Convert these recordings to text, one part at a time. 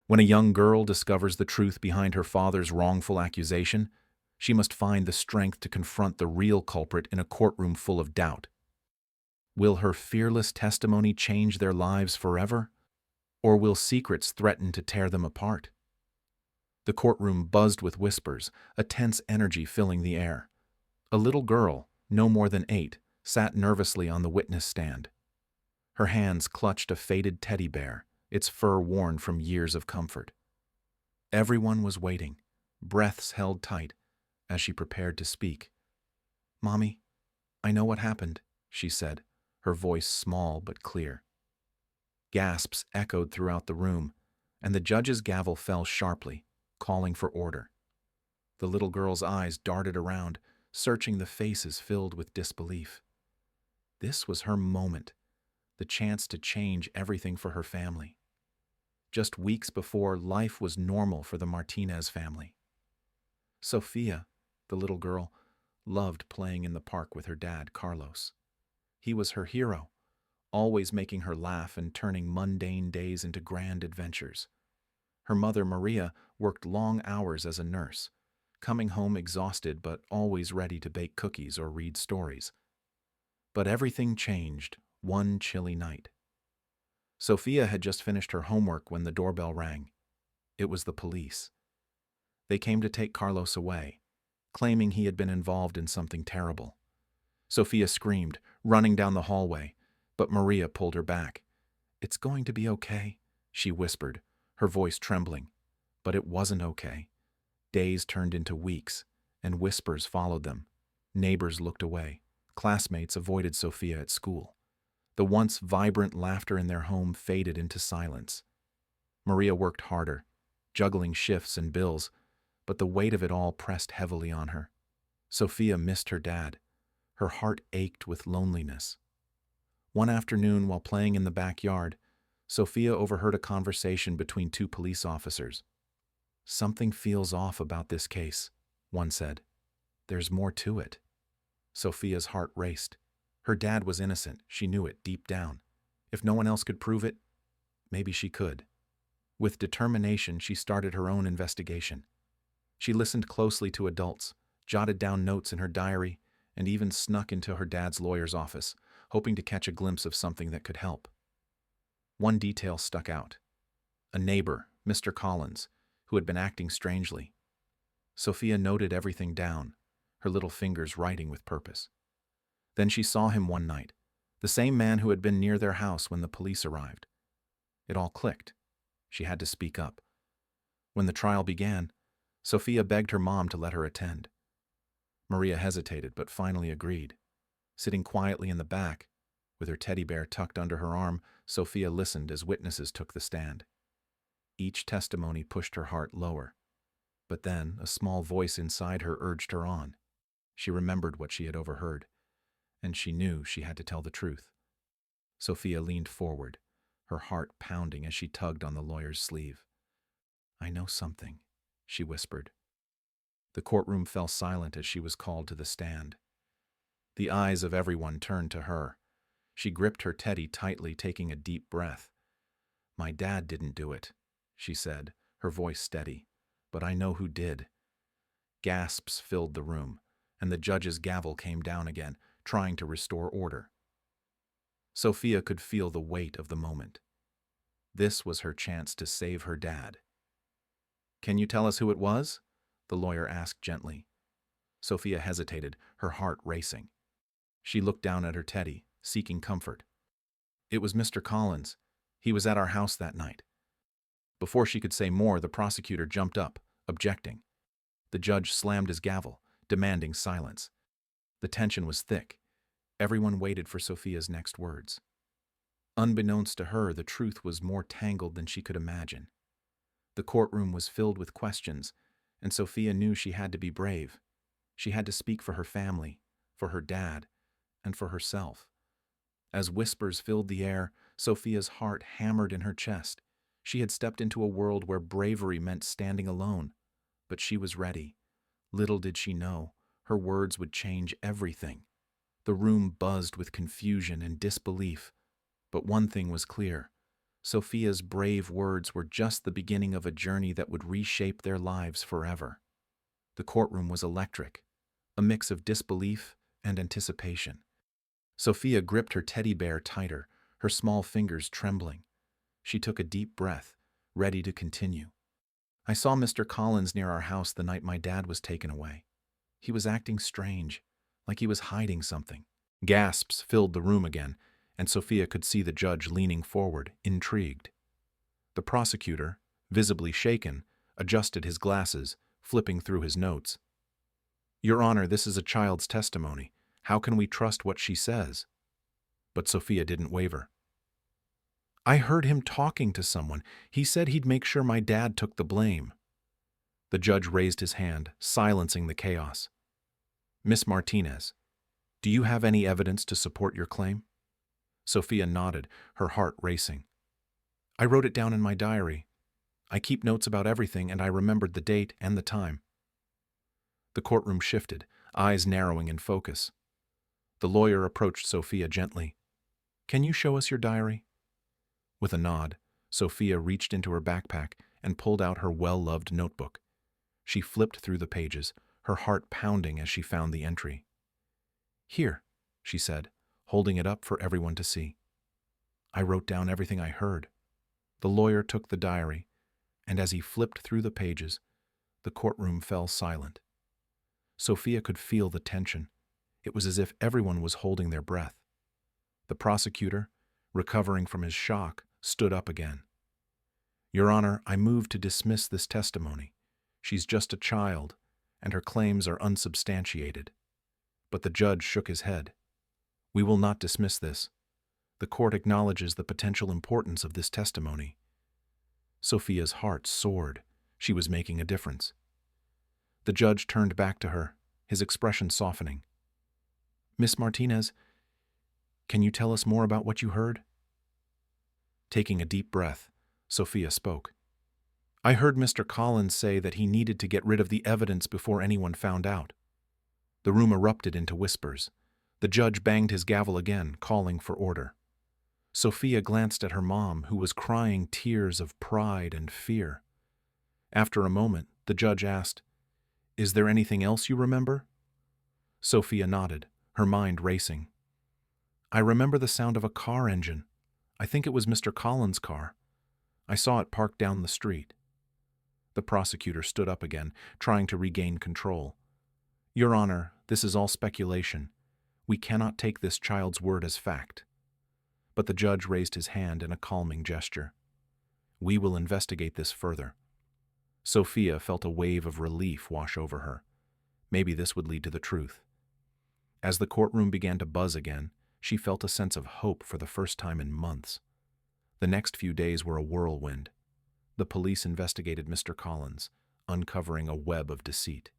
When a young girl discovers the truth behind her father's wrongful accusation, she must find the strength to confront the real culprit in a courtroom full of doubt. Will her fearless testimony change their lives forever? Or will secrets threaten to tear them apart? The courtroom buzzed with whispers, a tense energy filling the air. A little girl, no more than 8, sat nervously on the witness stand. Her hands clutched a faded teddy bear, its fur worn from years of comfort. Everyone was waiting, breaths held tight, as she prepared to speak. "Mommy, I know what happened," she said, her voice small but clear. Gasps echoed throughout the room, and the judge's gavel fell sharply, calling for order. The little girl's eyes darted around, searching the faces filled with disbelief. This was her moment, the chance to change everything for her family. Just weeks before, life was normal for the Martinez family. Sofia, the little girl, loved playing in the park with her dad, Carlos. He was her hero, always making her laugh and turning mundane days into grand adventures. Her mother, Maria, worked long hours as a nurse, coming home exhausted but always ready to bake cookies or read stories. But everything changed one chilly night. Sofia had just finished her homework when the doorbell rang. It was the police. They came to take Carlos away, claiming he had been involved in something terrible. Sofia screamed, running down the hallway, but Maria pulled her back. "It's going to be okay," she whispered, her voice trembling. But it wasn't okay. Days turned into weeks, and whispers followed them. Neighbors looked away. Classmates avoided Sofia at school. The once vibrant laughter in their home faded into silence. Maria worked harder, juggling shifts and bills, but the weight of it all pressed heavily on her. Sofia missed her dad. Her heart ached with loneliness. One afternoon, while playing in the backyard, Sofia overheard a conversation between 2 police officers. "Something feels off about this case," one said. "There's more to it." Sofia's heart raced. Her dad was innocent, she knew it deep down. If no one else could prove it, maybe she could. With determination, she started her own investigation. She listened closely to adults, jotted down notes in her diary, and even snuck into her dad's lawyer's office, hoping to catch a glimpse of something that could help. One detail stuck out. A neighbor, Mr. Collins, who had been acting strangely. Sofia noted everything down, her little fingers writing with purpose. Then she saw him one night, the same man who had been near their house when the police arrived. It all clicked. She had to speak up. When the trial began, Sofia begged her mom to let her attend. Maria hesitated, but finally agreed. Sitting quietly in the back, with her teddy bear tucked under her arm, Sofia listened as witnesses took the stand. Each testimony pushed her heart lower. But then a small voice inside her urged her on. She remembered what she had overheard, and she knew she had to tell the truth. Sofia leaned forward, her heart pounding as she tugged on the lawyer's sleeve. "I know something," she whispered. The courtroom fell silent as she was called to the stand. The eyes of everyone turned to her. She gripped her teddy tightly, taking a deep breath. "My dad didn't do it," she said, her voice steady. "But I know who did." Gasps filled the room, and the judge's gavel came down again, trying to restore order. Sofia could feel the weight of the moment. This was her chance to save her dad. "Can you tell us who it was?" the lawyer asked gently. Sofia hesitated, her heart racing. She looked down at her teddy, seeking comfort. "It was Mr. Collins. He was at our house that night." Before she could say more, the prosecutor jumped up, objecting. The judge slammed his gavel, demanding silence. The tension was thick. Everyone waited for Sofia's next words. Unbeknownst to her, the truth was more tangled than she could imagine. The courtroom was filled with questions, and Sofia knew she had to be brave. She had to speak for her family, for her dad, and for herself. As whispers filled the air, Sofia's heart hammered in her chest. She had stepped into a world where bravery meant standing alone. But she was ready. Little did she know, her words would change everything. The room buzzed with confusion and disbelief. But one thing was clear. Sofia's brave words were just the beginning of a journey that would reshape their lives forever. The courtroom was electric, a mix of disbelief and anticipation. Sofia gripped her teddy bear tighter, her small fingers trembling. She took a deep breath, ready to continue. I saw Mr. Collins near our house the night my dad was taken away. He was acting strange, like he was hiding something. Gasps filled the room again, and Sofia could see the judge leaning forward, intrigued. The prosecutor, visibly shaken, adjusted his glasses, flipping through his notes. "Your Honor, this is a child's testimony. How can we trust what she says?" But Sofia didn't waver. "I heard him talking to someone. He said he'd make sure my dad took the blame." The judge raised his hand, silencing the chaos. "Miss Martinez, do you have any evidence to support your claim?" Sofia nodded, her heart racing. "I wrote it down in my diary. I keep notes about everything, and I remembered the date and the time." The courtroom shifted, eyes narrowing in focus. The lawyer approached Sofia gently. "Can you show us your diary?" With a nod, Sofia reached into her backpack and pulled out her well-loved notebook. She flipped through the pages, her heart pounding as she found the entry. "Here," she said, holding it up for everyone to see. "I wrote down everything I heard." The lawyer took the diary, and as he flipped through the pages, the courtroom fell silent. Sofia could feel the tension. It was as if everyone was holding their breath. The prosecutor, recovering from his shock, stood up again. "Your Honor, I move to dismiss this testimony. She's just a child, and her claims are unsubstantiated." But the judge shook his head. "We will not dismiss this. The court acknowledges the potential importance of this testimony." Sofia's heart soared. She was making a difference. The judge turned back to her, his expression softening. "Miss Martinez, can you tell us more about what you heard?" Taking a deep breath, Sofia spoke. "I heard Mr. Collins say that he needed to get rid of the evidence before anyone found out." The room erupted into whispers. The judge banged his gavel again, calling for order. Sofia glanced at her mom, who was crying tears of pride and fear. After a moment, the judge asked, "Is there anything else you remember?" Sofia nodded, her mind racing. "I remember the sound of a car engine. I think it was Mr. Collins' car. I saw it parked down the street." The prosecutor stood up again, trying to regain control. "Your Honor, this is all speculation. We cannot take this child's word as fact." But the judge raised his hand in a calming gesture. "We will investigate this further." Sofia felt a wave of relief wash over her. Maybe this would lead to the truth. As the courtroom began to buzz again, she felt a sense of hope for the first time in months. The next few days were a whirlwind. The police investigated Mr. Collins, uncovering a web of deceit.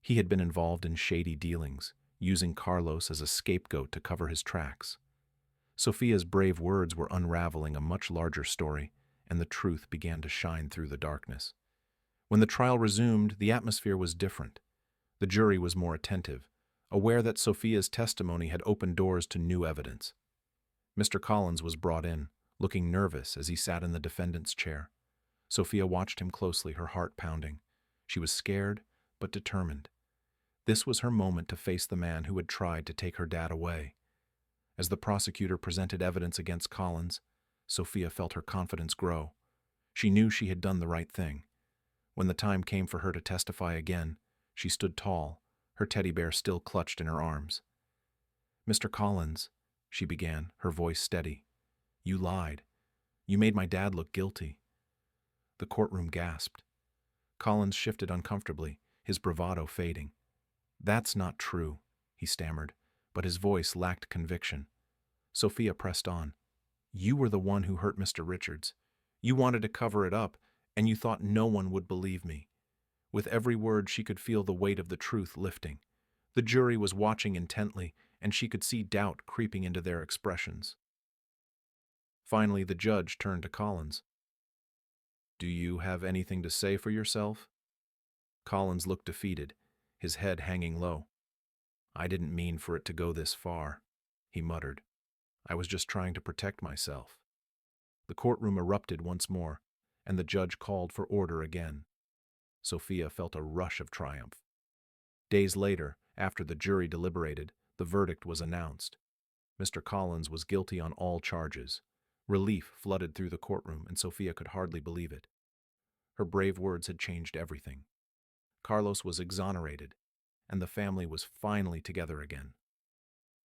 He had been involved in shady dealings, using Carlos as a scapegoat to cover his tracks. Sofia's brave words were unraveling a much larger story, and the truth began to shine through the darkness. When the trial resumed, the atmosphere was different. The jury was more attentive, aware that Sofia's testimony had opened doors to new evidence. Mr. Collins was brought in, looking nervous as he sat in the defendant's chair. Sofia watched him closely, her heart pounding. She was scared, but determined. This was her moment to face the man who had tried to take her dad away. As the prosecutor presented evidence against Collins, Sofia felt her confidence grow. She knew she had done the right thing. When the time came for her to testify again, she stood tall, her teddy bear still clutched in her arms. "Mr. Collins," she began, her voice steady, "you lied. You made my dad look guilty." The courtroom gasped. Collins shifted uncomfortably, his bravado fading. "That's not true," he stammered, but his voice lacked conviction. Sofia pressed on. "You were the one who hurt Mr. Richards. You wanted to cover it up, and you thought no one would believe me." With every word, she could feel the weight of the truth lifting. The jury was watching intently, and she could see doubt creeping into their expressions. Finally, the judge turned to Collins. "Do you have anything to say for yourself?" Collins looked defeated, his head hanging low. "I didn't mean for it to go this far," he muttered. "I was just trying to protect myself." The courtroom erupted once more, and the judge called for order again. Sofia felt a rush of triumph. Days later, after the jury deliberated, the verdict was announced. Mr. Collins was guilty on all charges. Relief flooded through the courtroom, and Sofia could hardly believe it. Her brave words had changed everything. Carlos was exonerated, and the family was finally together again.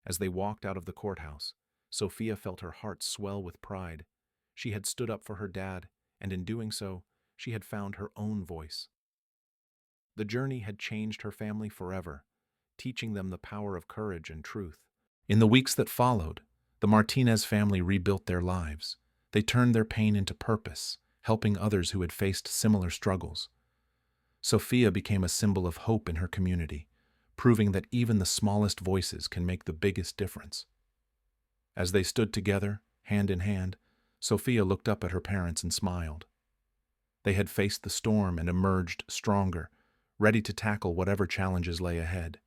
As they walked out of the courthouse, Sofia felt her heart swell with pride. She had stood up for her dad, and in doing so, she had found her own voice. The journey had changed her family forever, teaching them the power of courage and truth. In the weeks that followed, the Martinez family rebuilt their lives. They turned their pain into purpose, helping others who had faced similar struggles. Sofia became a symbol of hope in her community, proving that even the smallest voices can make the biggest difference. As they stood together, hand in hand, Sofia looked up at her parents and smiled. They had faced the storm and emerged stronger, ready to tackle whatever challenges lay ahead.